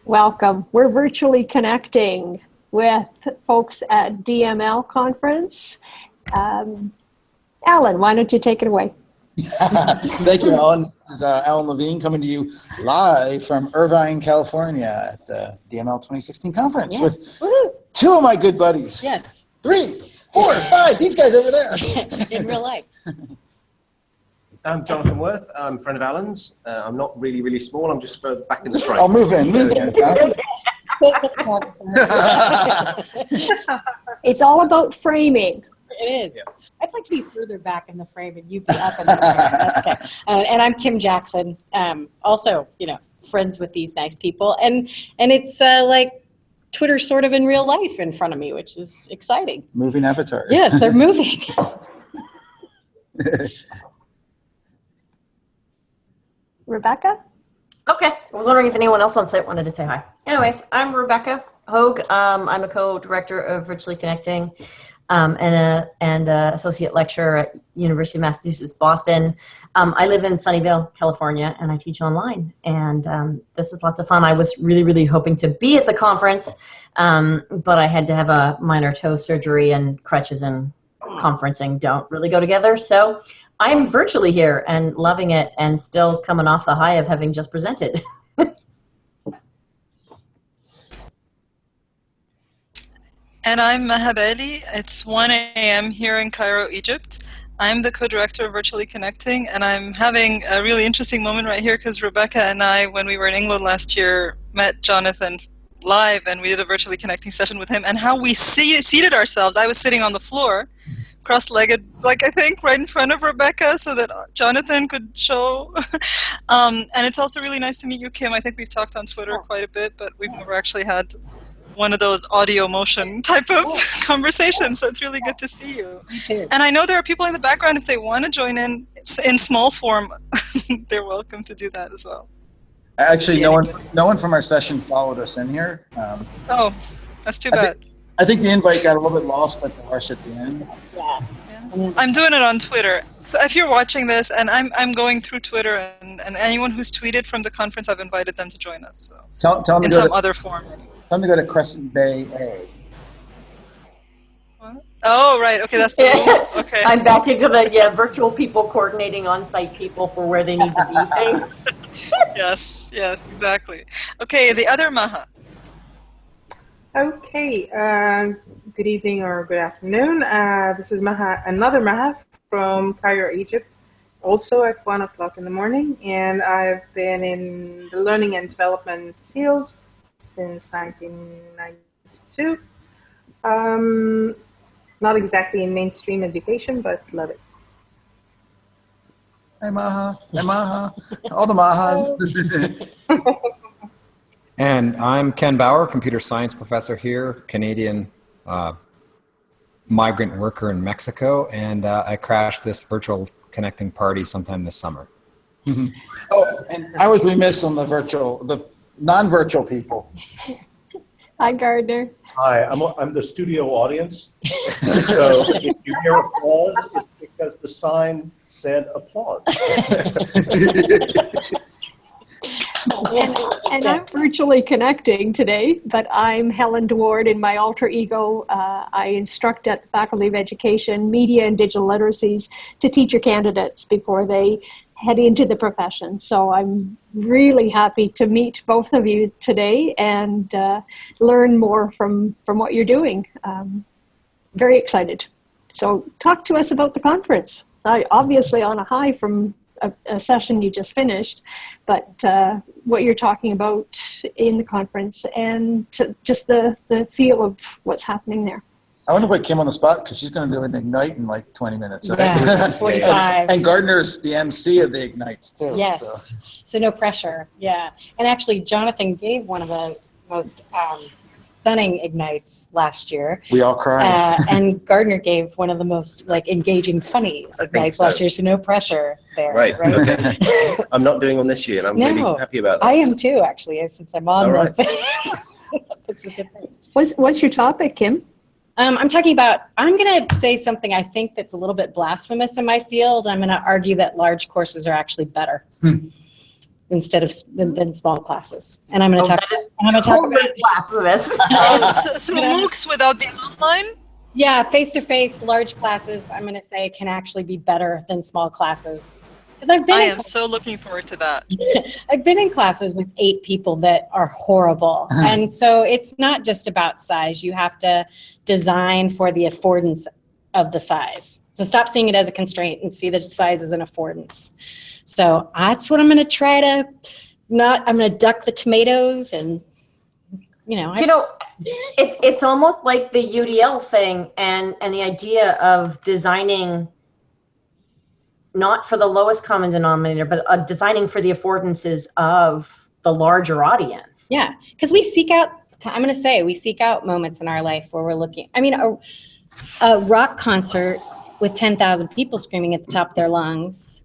Welcome. We're virtually connecting with folks at DML conference. Alan, why don't you take it away? Thank you, Alan. This is Alan Levine coming to you live from Irvine, California at the DML 2016 conference with two of my good buddies. Yes. 3, 4, 5, these guys over there. In real life. I'm Jonathan Worth. I'm a friend of Alan's. I'm not really small. I'm just back in the frame. I'll move in. It's all about framing. It is. Yeah. I'd like to be further back in the frame and you be up in the frame. That's okay. And I'm Kim Jaxon. Also, friends with these nice people. And it's like Twitter's sort of in real life in front of me, which is exciting. Moving avatars. Yes, they're moving. Rebecca? Okay. I was wondering if anyone else on site wanted to say hi. Anyways, I'm Rebecca Hogue. I'm a co-director of Virtually Connecting and a associate lecturer at University of Massachusetts, Boston. I live in Sunnyvale, California, and I teach online. And this is lots of fun. I was really hoping to be at the conference, but I had to have a minor toe surgery, and crutches and conferencing don't really go together. So I'm virtually here and loving it, and still coming off the high of having just presented. And I'm Mahab Ali. It's 1 a.m. here in Cairo, Egypt. I'm the co-director of Virtually Connecting, and I'm having a really interesting moment right here because Rebecca and I, when we were in England last year, met Jonathan live, and we did a Virtually Connecting session with him, and how we seated ourselves. I was sitting on the floor, cross-legged, like I think, right in front of Rebecca so that Jonathan could show. And it's also really nice to meet you, Kim. I think we've talked on Twitter quite a bit, but we've never actually had one of those audio motion type of conversations, so it's really good to see you. And I know there are people in the background, if they want to join in small form, they're welcome to do that as well. Actually, no one from our session followed us in here. Oh, that's too bad. I think the invite got a little bit lost at the rush at the end. Yeah. I'm doing it on Twitter. So if you're watching this, and I'm going through Twitter, and anyone who's tweeted from the conference, I've invited them to join us. So tell them in some other form. Tell them to go to Crescent Bay A. What? Oh, right. Okay, that's the rule. Okay. I'm back into the virtual people coordinating on-site people for where they need to be thing. Yes, exactly. Okay, the other Maha. Okay, good evening or good afternoon. This is another Maha from Cairo, Egypt, also at 1 o'clock in the morning, and I've been in the learning and development field since 1992. Not exactly in mainstream education, but love it. Hey Maha, all the Mahas. And I'm Ken Bauer, computer science professor here, Canadian migrant worker in Mexico, and I crashed this virtual connecting party sometime this summer. Oh, and I was remiss on the non-virtual people. Hi, Gardner. Hi, I'm the studio audience. So if you hear applause, it's because the sign said applause. And I'm virtually connecting today, but I'm Helen DeWard in my alter ego. I instruct at the Faculty of Education, Media and Digital Literacies to teacher candidates before they head into the profession. So I'm really happy to meet both of you today and learn more from what you're doing. Very excited. So talk to us about the conference. Obviously on a high from a session you just finished, but what you're talking about in the conference and just the feel of what's happening there. I wonder if I came on the spot because she's going to do an Ignite in like 20 minutes. Right? Yeah, 45. And Gardner's the MC of the Ignites too. Yes, so no pressure, yeah. And actually, Jonathan gave one of the most stunning Ignites last year. We all cried. And Gardner gave one of the most engaging, funny Ignites last year, so no pressure there. Right? Okay. I'm not doing one this year, and I'm really happy about that. I am too, actually, since I'm on the thing. That's a good thing. What's your topic, Kim? I'm talking about, I'm going to say something I think that's a little bit blasphemous in my field. I'm going to argue that large courses are actually better. instead of than small classes. And I'm going to talk. That is I'm going to talk about totally blasphemous. So MOOCs without the online? Yeah, face-to-face large classes, I'm going to say, can actually be better than small classes. Because I am so looking forward to that. I've been in classes with 8 people that are horrible. And so it's not just about size. You have to design for the affordance of the size. So stop seeing it as a constraint and see the size as an affordance. So that's what I'm going to try to I'm going to duck the tomatoes and, It's almost like the UDL thing and the idea of designing not for the lowest common denominator, but designing for the affordances of the larger audience. Yeah, because we seek out, I'm going to say, we seek out moments in our life where we're looking. I mean, a rock concert with 10,000 people screaming at the top of their lungs,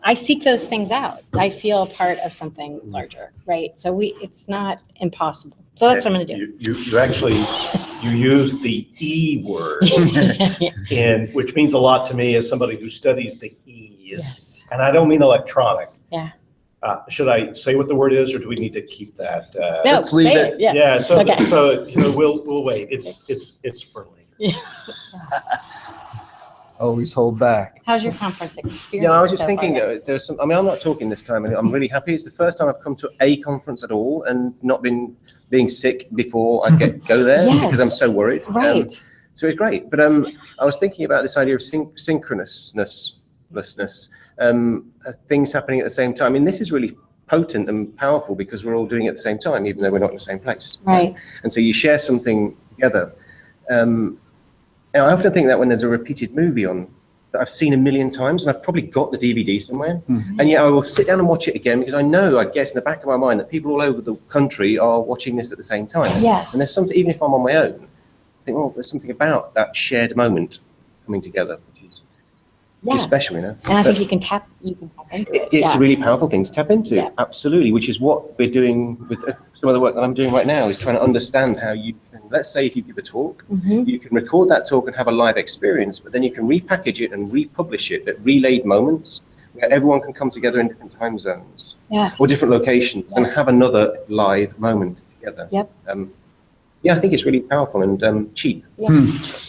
I seek those things out. I feel a part of something larger, right? So it's not impossible. So that's what I'm going to do. You actually, you use the E word, which means a lot to me as somebody who studies the E's. Yes. And I don't mean electronic. Yeah. Should I say what the word is, or do we need to keep that? No, let's leave say it. Yeah. Yeah. So, Okay. we'll wait. It's for later. Yeah. Always hold back. How's your conference experience? Yeah, I was just so thinking, far? there's some, I mean, I'm not talking this time, and I'm really happy. It's the first time I've come to a conference at all and not been being sick before I go there because I'm so worried. Right. So it's great. But I was thinking about this idea of synchronousness, things happening at the same time. I mean, this is really potent and powerful because we're all doing it at the same time, even though we're not in the same place. Right. And so you share something together. And I often think that when there's a repeated movie on that I've seen a million times, and I've probably got the DVD somewhere, and yet I will sit down and watch it again because I know, I guess, in the back of my mind that people all over the country are watching this at the same time. Yes. And there's something, even if I'm on my own, I think, well, there's something about that shared moment coming together, which is special, you know. And I think you can tap into it. It's a really powerful thing to tap into, Yeah. absolutely, which is what we're doing with some of the work that I'm doing right now, is trying to understand how you can, let's say if you give a talk, you can record that talk and have a live experience, but then you can repackage it and republish it at relayed moments where everyone can come together in different time zones or different locations and have another live moment together. Yep. Yeah, I think it's really powerful and cheap.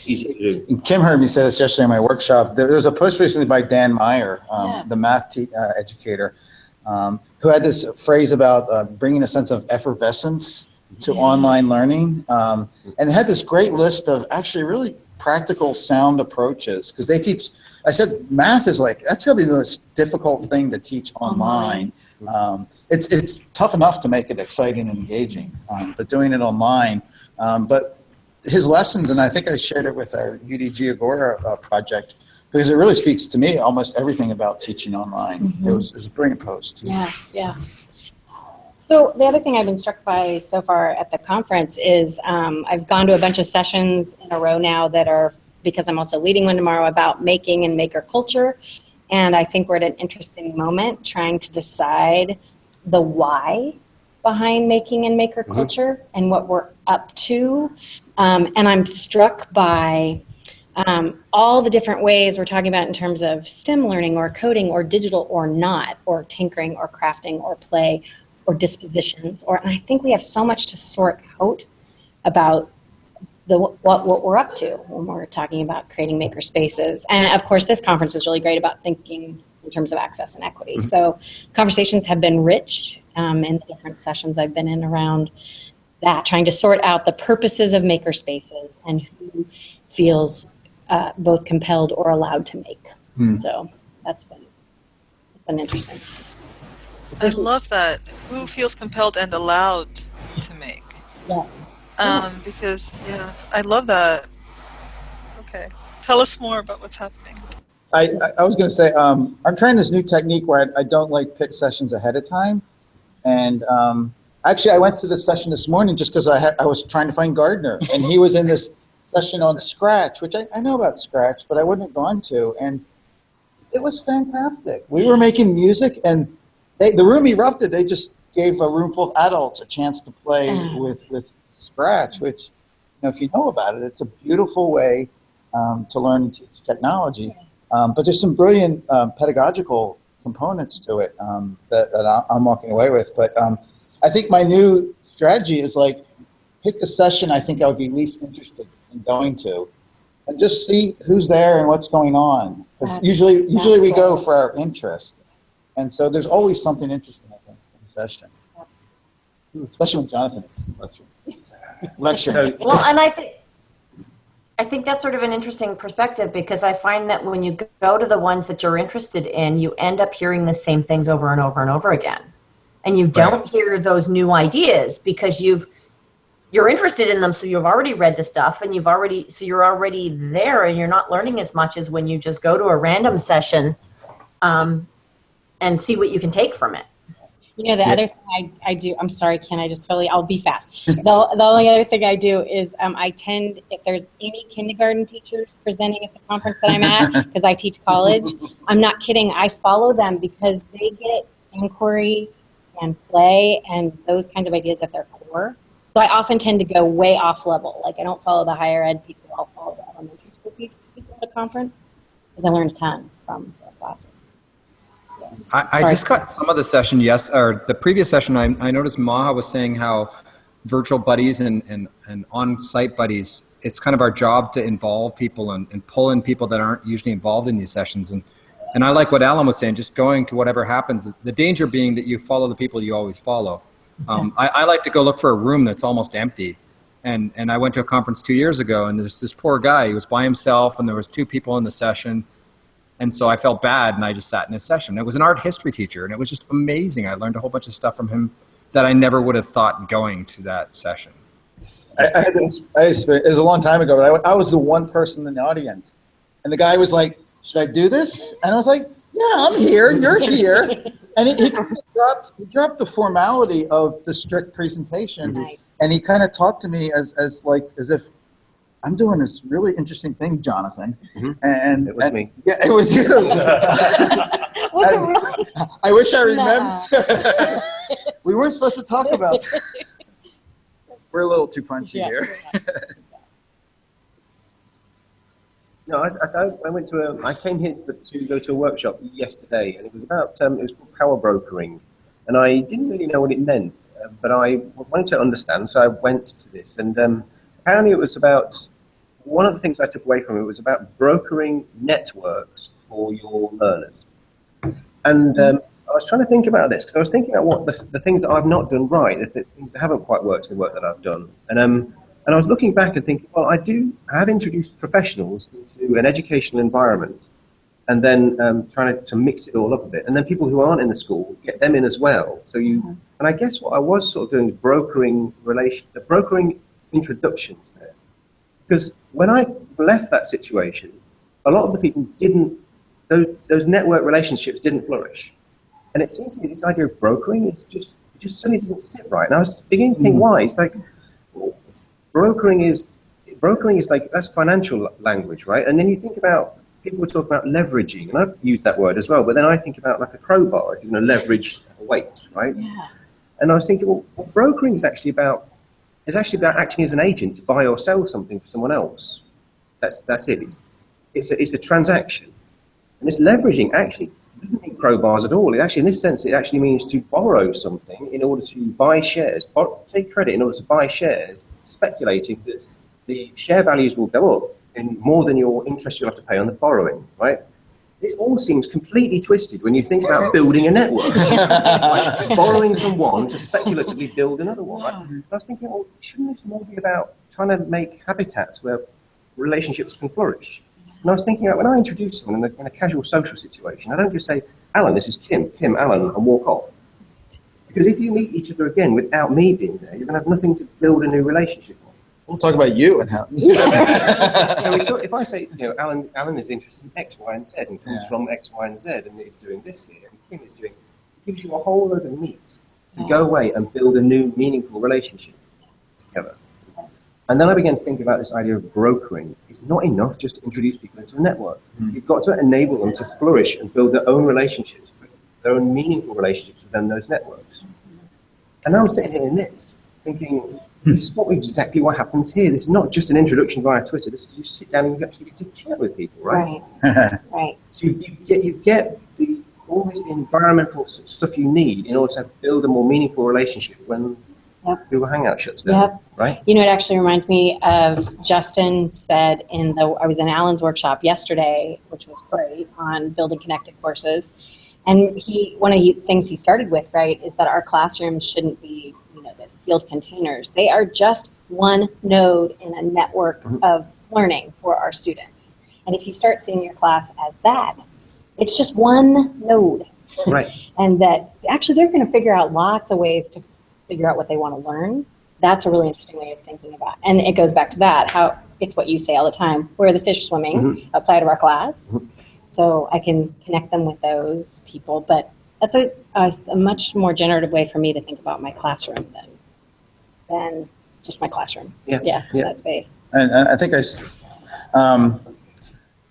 Easy to do. And Kim heard me say this yesterday in my workshop. There was a post recently by Dan Meyer, the math educator, who had this phrase about bringing a sense of effervescence to online learning. And it had this great list of actually really practical, sound approaches. Because they teach, I said, math is like, that's going to be the most difficult thing to teach online. It's tough enough to make it exciting and engaging, but doing it online. But his lessons, and I think I shared it with our UDG Agora project, because it really speaks to me almost everything about teaching online. It was a brilliant post. Yeah. So the other thing I've been struck by so far at the conference is I've gone to a bunch of sessions in a row now that are, because I'm also leading one tomorrow, about making and maker culture. And I think we're at an interesting moment trying to decide the why behind making and maker culture and what we're up to. And I'm struck by all the different ways we're talking about in terms of STEM learning or coding or digital or not, or tinkering or crafting or play or dispositions. And I think we have so much to sort out about what we're up to when we're talking about creating maker spaces. And of course, this conference is really great about thinking in terms of access and equity. So conversations have been rich in the different sessions I've been in around that, trying to sort out the purposes of maker spaces and who feels both compelled or allowed to make. So it's been interesting. I love that. Who feels compelled and allowed to make? Because, I love that. Okay. Tell us more about what's happening. I was going to say, I'm trying this new technique where I don't pick sessions ahead of time. And actually, I went to this session this morning just because I was trying to find Gardner. And he was in this session on Scratch, which I know about Scratch, but I wouldn't have gone to. And it was fantastic. We were making music, and the room erupted. They just gave a room full of adults a chance to play with Scratch, which, if you know about it, it's a beautiful way to learn and teach technology. But there's some brilliant pedagogical components to it that I'm walking away with. But I think my new strategy is like, pick the session I think I would be least interested in going to, and just see who's there and what's going on. Because usually we go for our interest, and so there's always something interesting, I think, in the session. Especially when Jonathan is lecturing. Well, and I think that's sort of an interesting perspective, because I find that when you go to the ones that you're interested in, you end up hearing the same things over and over and over again. And you don't hear those new ideas because you're interested in them, so you've already read the stuff and so you're already there, and you're not learning as much as when you just go to a random session and see what you can take from it. You know, the other thing I do, I'm sorry, Ken, I'll be fast. The only other thing I do is I tend, if there's any kindergarten teachers presenting at the conference that I'm at, because I teach college, I'm not kidding, I follow them because they get inquiry and play and those kinds of ideas at their core. So I often tend to go way off level. Like I don't follow the higher ed people, I'll follow the elementary school people at a conference, because I learned a ton from their classes. I just got some of the session, or the previous session, I noticed Maha was saying how virtual buddies and on-site buddies, it's kind of our job to involve people and pull in people that aren't usually involved in these sessions. And I like what Alan was saying, just going to whatever happens, the danger being that you follow the people you always follow. I like to go look for a room that's almost empty. And I went to a conference 2 years ago, and there's this poor guy, he was by himself, and there was 2 people in the session. And so I felt bad, and I just sat in his session. It was an art history teacher, and it was just amazing. I learned a whole bunch of stuff from him that I never would have thought going to that session. It was a long time ago, but I was the one person in the audience. And the guy was like, should I do this? And I was like, yeah, I'm here, you're here. And he dropped the formality of the strict presentation. Nice. And he kind of talked to me as if, I'm doing this really interesting thing, Jonathan. Mm-hmm. And it was me. Yeah, it was you. Was it really? I wish I remember. No. We weren't supposed to talk about that. We're a little too punchy here. No, I came here to go to a workshop yesterday, and it was about, it was called power brokering. And I didn't really know what it meant, but I wanted to understand, so I went to this. And apparently it was about, one of the things I took away from it was about brokering networks for your learners. And I was trying to think about this, because I was thinking about what the things that I've not done right, the things that haven't quite worked in the work that I've done. And I was looking back and thinking, well, I have introduced professionals into an educational environment, and then trying to mix it all up a bit. And then people who aren't in the school, get them in as well. So and I guess what I was sort of doing is brokering introductions there. Because when I left that situation, a lot of the people those network relationships didn't flourish. And it seems to me this idea of brokering is it just suddenly doesn't sit right. And I was beginning to think why. It's like, brokering is like, that's financial language, right? And then you think about, people were talking about leveraging, and I've used that word as well, but then I think about like a crowbar, if you're going to leverage a weight, right? Yeah. And I was thinking, well, brokering is actually about acting as an agent to buy or sell something for someone else. That's it. It's a transaction. And this leveraging actually doesn't mean crowbars at all. It actually, in this sense, it actually means to borrow something in order to buy shares, take credit in order to buy shares, speculating that the share values will go up in more than your interest you'll have to pay on the borrowing, right? This all seems completely twisted when you think about building a network. Right? Borrowing from one to speculatively build another one. Right? I was thinking, well, shouldn't this more be about trying to make habitats where relationships can flourish? And I was thinking, when I introduce someone in a casual social situation, I don't just say, Alan, this is Kim, Alan, and walk off. Because if you meet each other again without me being there, you're going to have nothing to build a new relationship on. We'll talk about you and how. So if I say, Alan is interested in X, Y, and Z, and comes from X, Y, and Z, and is doing this here, and Kim is doing, it gives you a whole load of meat to go away and build a new, meaningful relationship together. And then I began to think about this idea of brokering. It's not enough just to introduce people into a network. You've got to enable them to flourish and build their own relationships, their own meaningful relationships within those networks. And now I'm sitting here in this, thinking, this is exactly what happens here. This is not just an introduction via Twitter. This is you sit down and you actually get to chat with people, right? Right. Right. So you get the all this environmental stuff you need in order to build a more meaningful relationship when Google Hangout shuts down, right? You know, it actually reminds me of Justin said I was in Alan's workshop yesterday, which was great, on building connected courses. And one of the things he started with, right, is that our classrooms shouldn't be, the sealed containers. They are just one node in a network of learning for our students. And if you start seeing your class as that, it's just one node. Right. And that actually they're going to figure out lots of ways to figure out what they want to learn. That's a really interesting way of thinking about it. And it goes back to that, how it's what you say all the time. Where are the fish swimming outside of our class? So I can connect them with those people. But that's a much more generative way for me to think about my classroom than just my classroom. Yeah. That space. And I think I don't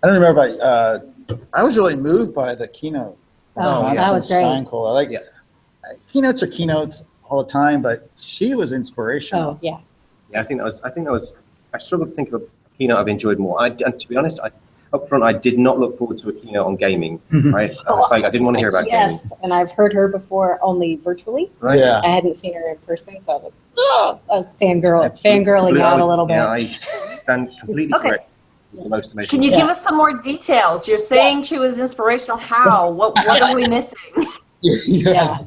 remember, I was really moved by the keynote. That was great. Steinkohl. Keynotes are keynotes all the time, but she was inspirational. Oh, yeah. Yeah, I think that was, I struggled to think of a keynote I've enjoyed more. And to be honest, up front, I did not look forward to a keynote on gaming, right? I didn't want to hear about gaming. Yes, and I've heard her before only virtually. Right. Yeah. I hadn't seen her in person, so I was like, I was fangirling out a little bit. Yeah, I stand completely correct. The most amazing. Can you give us some more details? You're saying she was inspirational. How? What are we missing? Yeah.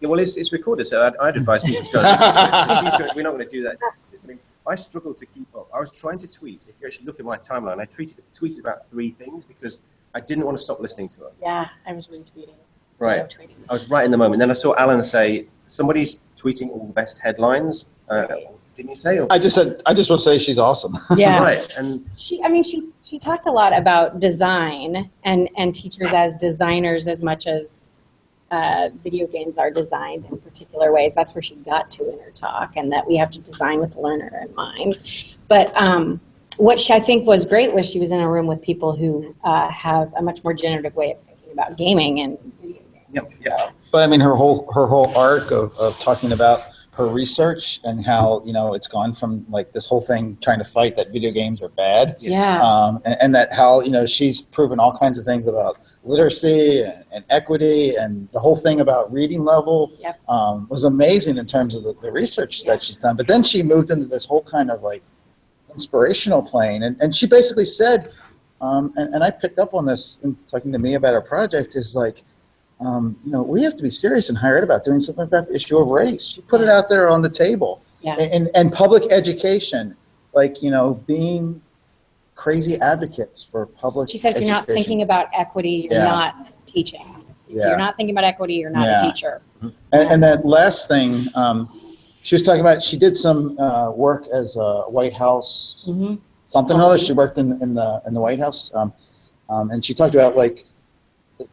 Yeah, well, it's recorded, so I'd advise people to go listen to it. We're not going to do that. I struggled to keep up. I was trying to tweet. If you actually look at my timeline, I tweeted about 3 things because I didn't want to stop listening to her. Yeah, I was retweeting. Right. I was right in the moment. Then I saw Alan say, somebody's tweeting all the best headlines. Didn't you say? I just want to say she's awesome. Yeah. Right. And she talked a lot about design and teachers as designers as much as video games are designed in particular ways. That's where she got to in her talk, and that we have to design with the learner in mind. But what I think was great was she was in a room with people who have a much more generative way of thinking about gaming and video games. Yeah. But I mean, her whole arc of talking about her research and how, it's gone from like this whole thing trying to fight that video games are bad. Yeah. And that how, she's proven all kinds of things about literacy and equity, and the whole thing about reading level was amazing in terms of the research that she's done. But then she moved into this whole kind of like inspirational plane. And she basically said, and I picked up on this in talking to me about her project, is like, we have to be serious in higher ed about doing something about the issue of race. She put it out there on the table. Yeah. And public education, like, being crazy advocates for public education. She said if you're not thinking about equity, you're not teaching. If you're not thinking about equity, you're not a teacher. And that last thing, she was talking about, she did some work as a White House, something or other. She worked in the White House. And she talked about, like,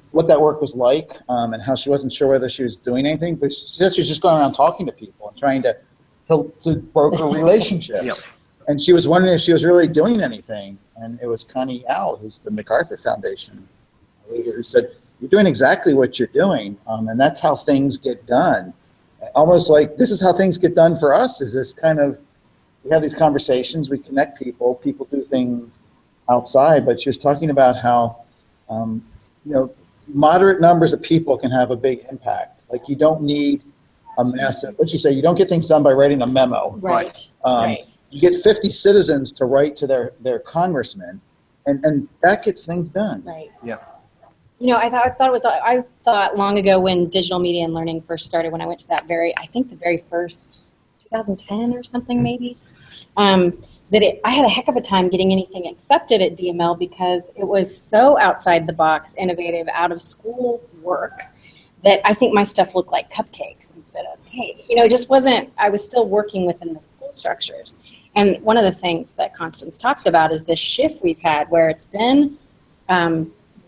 what that work was like, and how she wasn't sure whether she was doing anything, but she said she was just going around talking to people and trying to broker relationships. And she was wondering if she was really doing anything. And it was Connie Al, who's the MacArthur Foundation leader, who said, you're doing exactly what you're doing, and that's how things get done. Almost like this is how things get done for us, is this kind of, we have these conversations, we connect people do things outside, but she was talking about how, moderate numbers of people can have a big impact. Like, you don't need a massive, what'd you say, you don't get things done by writing a memo. Right. You get 50 citizens to write to their congressman, and that gets things done. Right. Yeah. I thought long ago when digital media and learning first started, when I went to that I think the very first 2010 or something maybe, that I had a heck of a time getting anything accepted at DML because it was so outside the box, innovative, out of school work that I think my stuff looked like cupcakes instead of cake. It just wasn't, I was still working within the school structures. And one of the things that Constance talked about is this shift we've had where it's been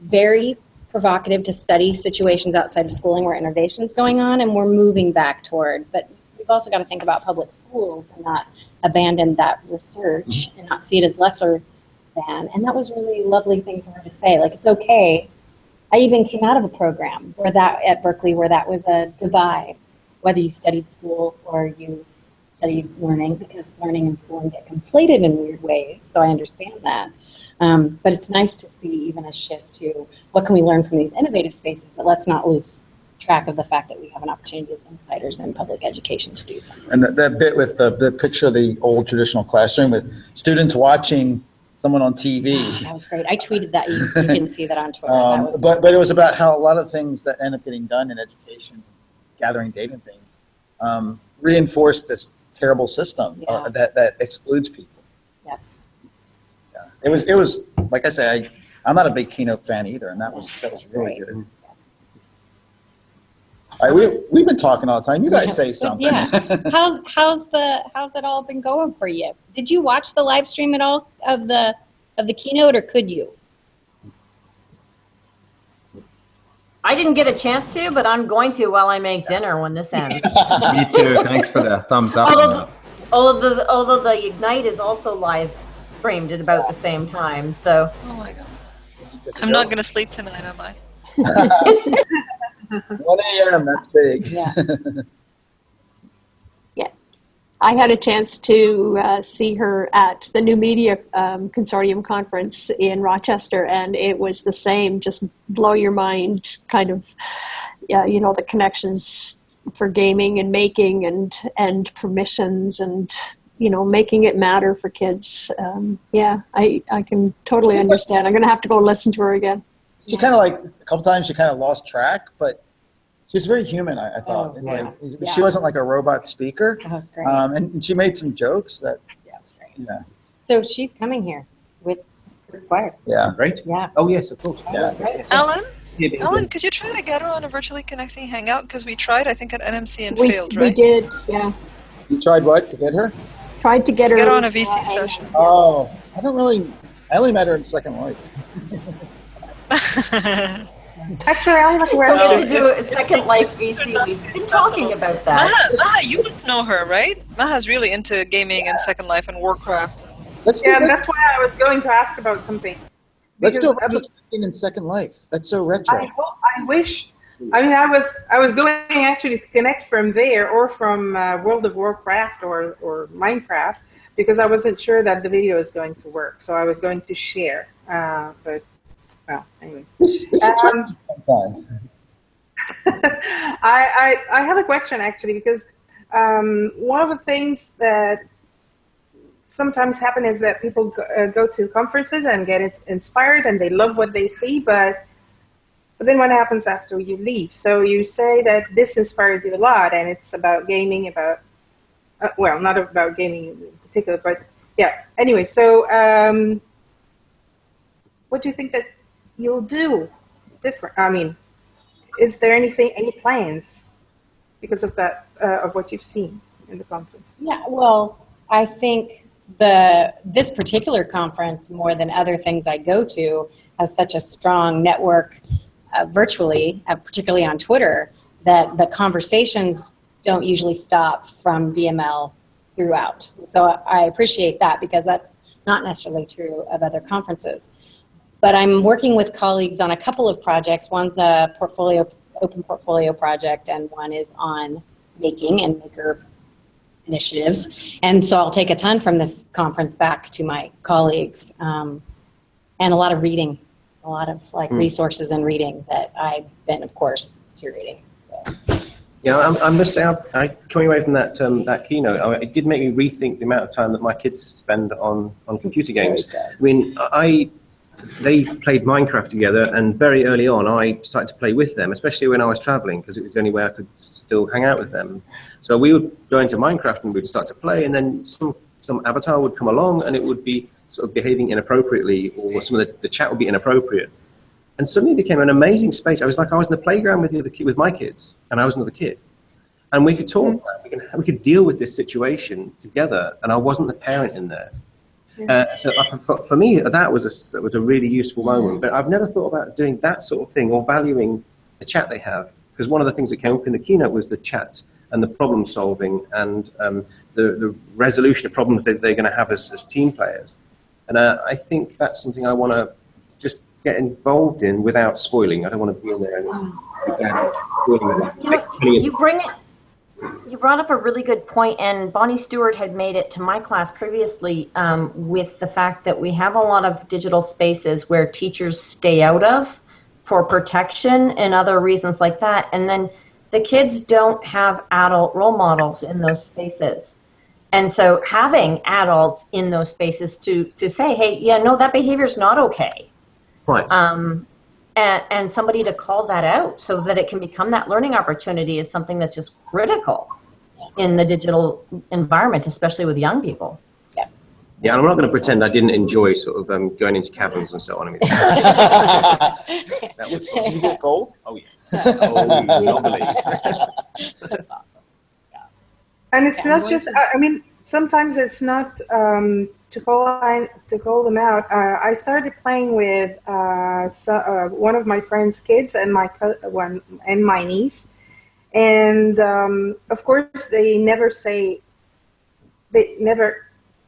very provocative to study situations outside of schooling where innovation's going on, and we're moving back toward, but we've also got to think about public schools and not abandon that research and not see it as lesser than. And that was really a lovely thing for her to say. Like, it's okay. I even came out of a program at Berkeley where that was a divide, whether you studied school or you studied learning, because learning and schooling get conflated in weird ways. So I understand that. But it's nice to see even a shift to what can we learn from these innovative spaces, but let's not lose track of the fact that we have an opportunity as insiders in public education to do something. And that bit with the picture of the old traditional classroom with students watching someone on TV. Oh, that was great. I tweeted that. You can see that on Twitter. That was but it was about how a lot of things that end up getting done in education, gathering data and things, reinforce this terrible system that excludes people. Yeah. Yeah. It was like I say, I'm not a big Keynote fan either, and that was really good. All right, we've been talking all the time. You guys say something. Yeah. How's it all been going for you? Did you watch the live stream at all of the keynote, or could you? I didn't get a chance to, but I'm going to while I make dinner when this ends. Me too. Thanks for the thumbs up. Although the Ignite is also live streamed at about the same time, so. Oh my God. I'm not going to sleep tonight, am I? 1 a.m., that's big. Yeah. Yeah. I had a chance to see her at the New Media Consortium conference in Rochester, and it was the same, just blow your mind kind of, the connections for gaming and making and permissions and, making it matter for kids. I can totally understand. I'm going to have to go listen to her again. She kind of a couple times she kind of lost track, but she was very human, I thought. Oh, She wasn't like a robot speaker. That was great. And she made some jokes that. Yeah, it was great. Yeah. So she's coming here with Squire. Yeah. Great. Yeah. Oh, yes, of course. Yeah. Ellen, could you try to get her on a Virtually Connecting Hangout? Because we tried, I think, at NMC and We failed, right? We did, yeah. You tried what to get her? Tried to get her. Get her on a VC session. Oh, I only met her in Second Life. Actually, I have a So question. we need to do a Second Life VC. We've been talking about that. Maha, you must know her, right? Maha's really into gaming and Second Life and Warcraft. Yeah, that's why I was going to ask about something. Let's do Because, Virtual Connecting in Second Life. That's so retro. I wish. I mean, I was going actually to connect from there or from World of Warcraft or Minecraft because I wasn't sure that the video is going to work. So I was going to share. But well, anyways. I have a question actually because one of the things that sometimes happen is that people go to conferences and get inspired and they love what they see, but then what happens after you leave? So you say that this inspired you a lot and it's about gaming, well, not about gaming in particular, but yeah. Anyway, so what do you think that you'll do different? I mean, is there any plans because of that, of what you've seen in the conference? Yeah, well, I think this particular conference, more than other things I go to, has such a strong network virtually, particularly on Twitter, that the conversations don't usually stop from DML throughout. So I appreciate that because that's not necessarily true of other conferences. But I'm working with colleagues on a couple of projects. One's a open portfolio project, and one is on making and maker initiatives. And so I'll take a ton from this conference back to my colleagues, and a lot of reading, a lot of resources and reading that I've been, of course, curating. So. Yeah, I must say, coming away from that keynote, it did make me rethink the amount of time that my kids spend on computer games. I mean, they played Minecraft together, and very early on, I started to play with them, especially when I was traveling, because it was the only way I could still hang out with them. So we would go into Minecraft and we'd start to play, and then some avatar would come along, and it would be sort of behaving inappropriately, or some of the chat would be inappropriate. And suddenly it became an amazing space. I was in the playground with my kids, and I was another kid. And we could talk, we could deal with this situation together, and I wasn't the parent in there. So for me, that was a really useful moment. But I've never thought about doing that sort of thing or valuing the chat they have. Because one of the things that came up in the keynote was the chat and the problem solving and the resolution of problems that they're going to have as team players. And I think that's something I want to just get involved in without spoiling. I don't want to be in there and spoiling. You you brought up a really good point, and Bonnie Stewart had made it to my class previously with the fact that we have a lot of digital spaces where teachers stay out of for protection and other reasons like that, and then the kids don't have adult role models in those spaces. And so having adults in those spaces to say, hey, yeah, no, that behavior is not okay. Right. And somebody to call that out so that it can become that learning opportunity is something that's just critical in the digital environment, especially with young people. Yeah, and I'm not going to pretend I didn't enjoy sort of going into caverns and so on. I mean, that was fun. Did you get gold? Oh, yeah. Oh, you will not believe. That's awesome. And it's not just, I mean, sometimes it's not to call them out. I started playing with one of my friend's kids and my niece. And of course, they never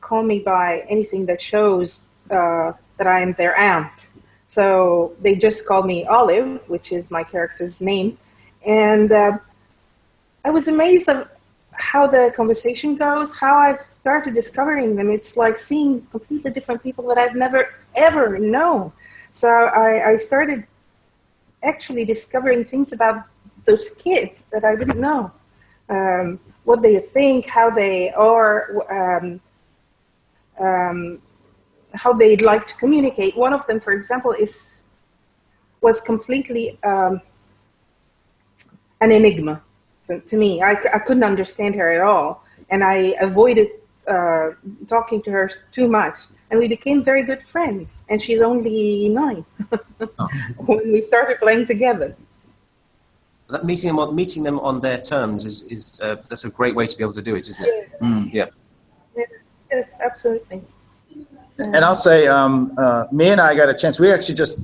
call me by anything that shows that I am their aunt. So they just call me Olive, which is my character's name. And I was amazed of how the conversation goes, how I've started discovering them. It's like seeing completely different people that I've never, ever known. So I started actually discovering things about those kids that I didn't know. What they think, how they are, how they'd like to communicate. One of them, for example, was completely an enigma to me. I couldn't understand her at all, and I avoided talking to her too much. And we became very good friends. And she's only 9 when we started playing together. That meeting them on their terms is that's a great way to be able to do it, isn't it? Yes. Yeah. Yes, absolutely. And I'll say, me and I got a chance. We actually just,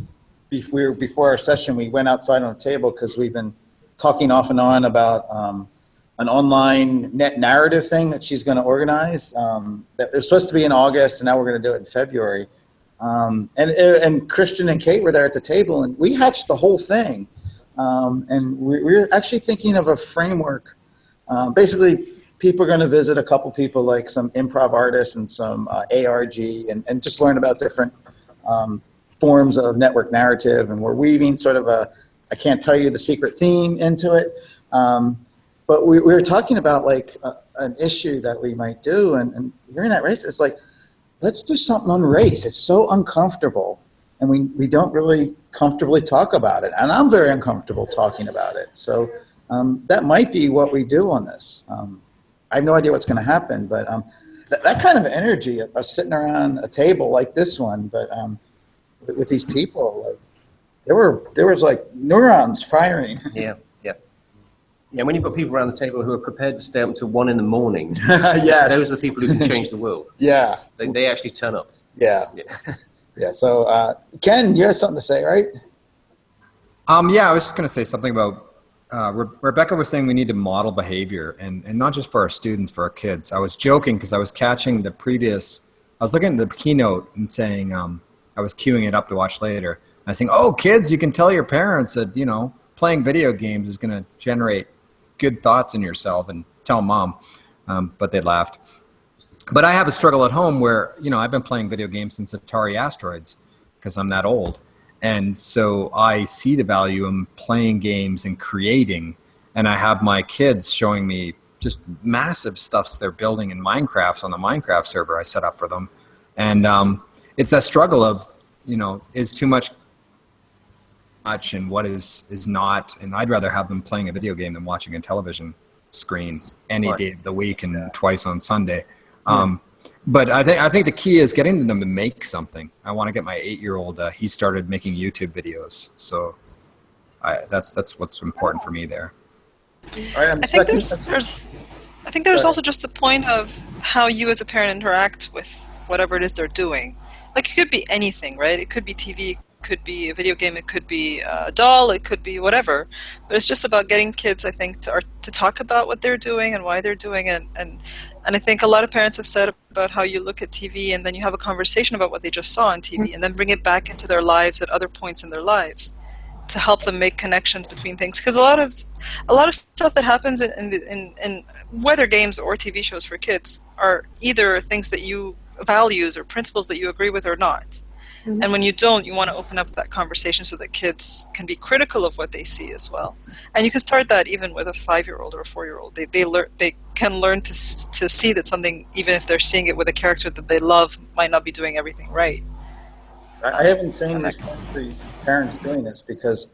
before our session, we went outside on a table because we've been talking off and on about an online net narrative thing that she's going to organize. That was supposed to be in August, and now we're going to do it in February. And Christian and Kate were there at the table, and we hatched the whole thing. And we're actually thinking of a framework. Basically, people are going to visit a couple people, like some improv artists and some ARG, and just learn about different forms of network narrative. And we're weaving sort of I can't tell you the secret theme into it. But we were talking about like an issue that we might do. And hearing that race, it's like, let's do something on race. It's so uncomfortable. And we don't really comfortably talk about it. And I'm very uncomfortable talking about it. So that might be what we do on this. I have no idea what's going to happen, but that kind of energy of sitting around a table like this one, but with these people, there was like neurons firing. Yeah. Yeah, when you've got people around the table who are prepared to stay up until 1 a.m, Yes. those are the people who can change the world. Yeah. They actually turn up. Yeah. Yeah. So, Ken, you have something to say, right? Yeah, I was just going to say something about, Rebecca was saying we need to model behavior, and not just for our students, for our kids. I was joking because I was catching I was looking at the keynote and saying, I was queuing it up to watch later. I was saying, oh, kids, you can tell your parents that, playing video games is going to generate good thoughts in yourself, and tell mom. But they laughed. But I have a struggle at home where, I've been playing video games since Atari Asteroids because I'm that old. And so I see the value in playing games and creating. And I have my kids showing me just massive stuffs they're building in Minecraft on the Minecraft server I set up for them. And it's a struggle of, is too much and what is not. And I'd rather have them playing a video game than watching a television screen any day of the week and twice on Sunday. But I think the key is getting them to make something. I want to get my 8-year-old. He started making YouTube videos, so that's what's important for me there. All right, I think there's also just the point of how you as a parent interact with whatever it is they're doing. Like, it could be anything, right? It could be TV, it could be a video game, it could be a doll, it could be whatever. But it's just about getting kids, I think, to talk about what they're doing and why they're doing it. And I think a lot of parents have said about how you look at TV and then you have a conversation about what they just saw on TV and then bring it back into their lives at other points in their lives. to help them make connections between things, because a lot of stuff that happens in whether games or TV shows for kids are either things that you values or principles that you agree with or not. And when you don't, you want to open up that conversation so that kids can be critical of what they see as well. And you can start that even with a 5-year-old or a 4-year-old. They can learn to see that something, even if they're seeing it with a character that they love, might not be doing everything right. I haven't seen these parents doing this, because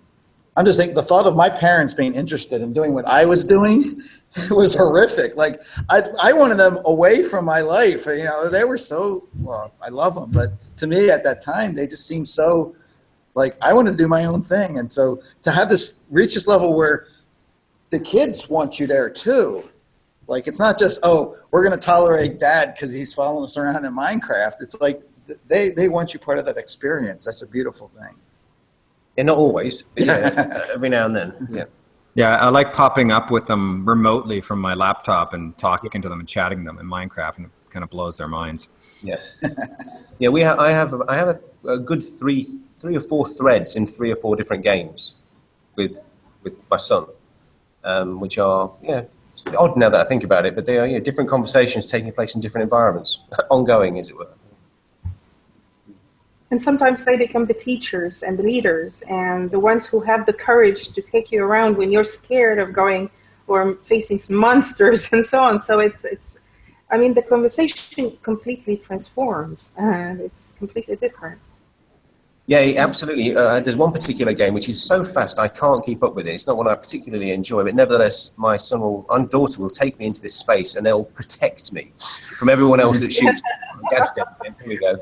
I'm just thinking the thought of my parents being interested in doing what I was doing was horrific. Like I wanted them away from my life. You know, they were so, well, I love them, but to me at that time, they just seemed so like I want to do my own thing. And so to have this reach this level where the kids want you there too. Like it's not just, oh, we're going to tolerate dad because he's following us around in Minecraft. It's like they want you part of that experience. That's a beautiful thing. Yeah, not always, but yeah, every now and then. Yeah. Yeah, I like popping up with them remotely from my laptop and talking to them and chatting them in Minecraft, and it kind of blows their minds. Yes. Yeah, I have a good three or four threads in 3 or 4 different games with my son, which are odd now that I think about it, but they are different conversations taking place in different environments, ongoing, as it were. And sometimes they become the teachers and the leaders and the ones who have the courage to take you around when you're scared of going or facing some monsters and so on. So it's I mean, the conversation completely transforms and it's completely different. Yeah, absolutely. There's one particular game which is so fast I can't keep up with it. It's not one I particularly enjoy, but nevertheless, my son and daughter will take me into this space and they'll protect me from everyone else that shoots. Dad's dead again. Here we go.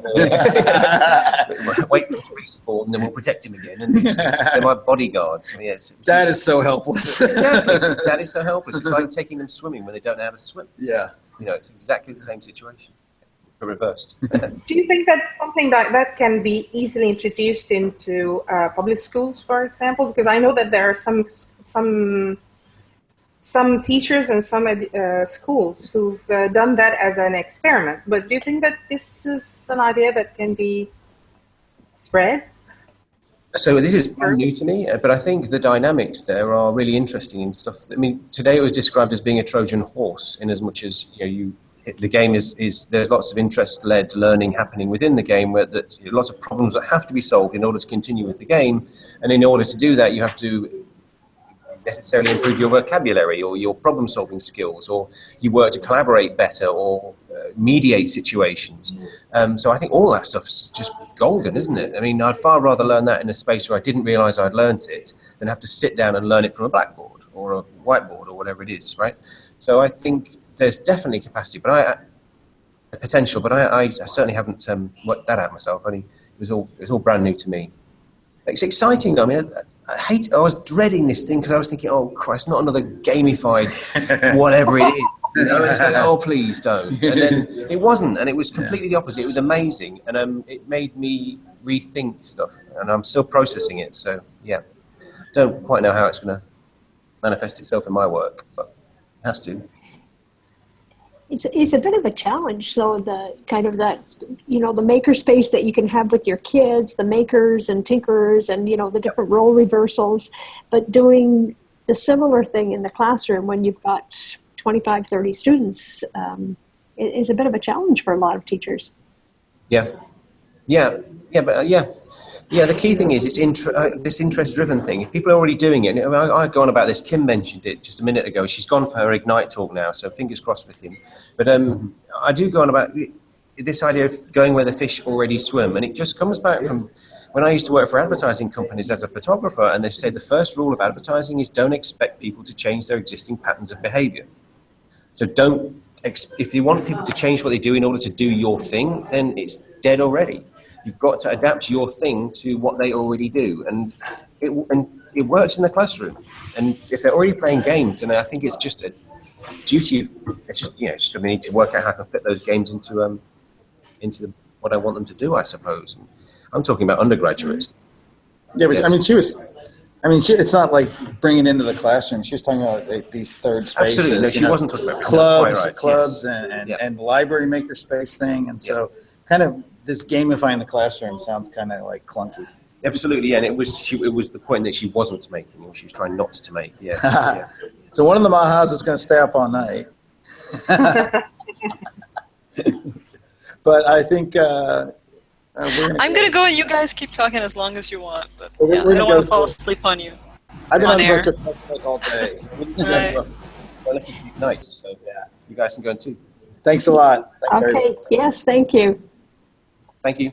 Wait for him to respawn, and then we'll protect him again. And they're my bodyguards. So, yes, Dad is so helpless. Exactly. Dad is so helpless. It's like taking them swimming when they don't know how to swim. Yeah. You know, it's exactly the same situation, but reversed. Do you think that's something that can be easily introduced into public schools, for example? Because I know that there are some teachers and some schools who've done that as an experiment. But do you think that this is an idea that can be spread? So this is brand new to me, but I think the dynamics there are really interesting and stuff. I mean, today it was described as being a Trojan horse, in as much as the game is there's lots of interest-led learning happening within the game, where lots of problems that have to be solved in order to continue with the game, and in order to do that, you have to necessarily improve your vocabulary or your problem-solving skills, or you work to collaborate better or mediate situations. So I think all that stuff's just golden, isn't it? I mean, I'd far rather learn that in a space where I didn't realise I'd learnt it than have to sit down and learn it from a blackboard or a whiteboard or whatever it is, right? So I think there's definitely capacity, but potential. But I certainly haven't worked that out myself. It was all brand new to me. It's exciting though. I mean, I was dreading this thing because I was thinking, oh Christ, not another gamified whatever it is. You know, it's like, oh please don't. And then it wasn't, and it was completely the opposite. It was amazing, and it made me rethink stuff, and I'm still processing it. So yeah, don't quite know how it's going to manifest itself in my work, but it has to. It's a bit of a challenge. So the kind of that, the maker space that you can have with your kids, the makers and tinkerers and, the different role reversals, but doing the similar thing in the classroom when you've got 25, 30 students is a bit of a challenge for a lot of teachers. Yeah. The key thing is it's this interest-driven thing. If people are already doing it, I go on about this. Kim mentioned it just a minute ago. She's gone for her Ignite talk now, so fingers crossed for Kim. But I do go on about this idea of going where the fish already swim, and it just comes back from when I used to work for advertising companies as a photographer, and they say the first rule of advertising is don't expect people to change their existing patterns of behavior. So if you want people to change what they do in order to do your thing, then it's dead already. You've got to adapt your thing to what they already do, and it works in the classroom. And if they're already playing games, then I think it's just a duty of we need to work out how to fit those games into what I want them to do, I suppose. And I'm talking about undergraduates. Yeah, but it's not like bringing it into the classroom. She was talking about these third spaces. Absolutely, no, she wasn't talking about clubs, and the library maker space thing, and so kind of this gamifying the classroom sounds kind of like clunky. Absolutely, and it was the point that she wasn't making, or she was trying not to make. Yeah. Yeah. So one of the Mahas is going to stay up all night. But I think I'm going to go and you guys keep talking as long as you want. But We're yeah, I gonna don't go want to fall to- asleep on you. I've been on on air. virtual Connect all day. Right. Well, listen to you nice, so yeah, you guys can go too. Thanks a lot. Thanks, everybody. Okay, yes, thank you. Thank you.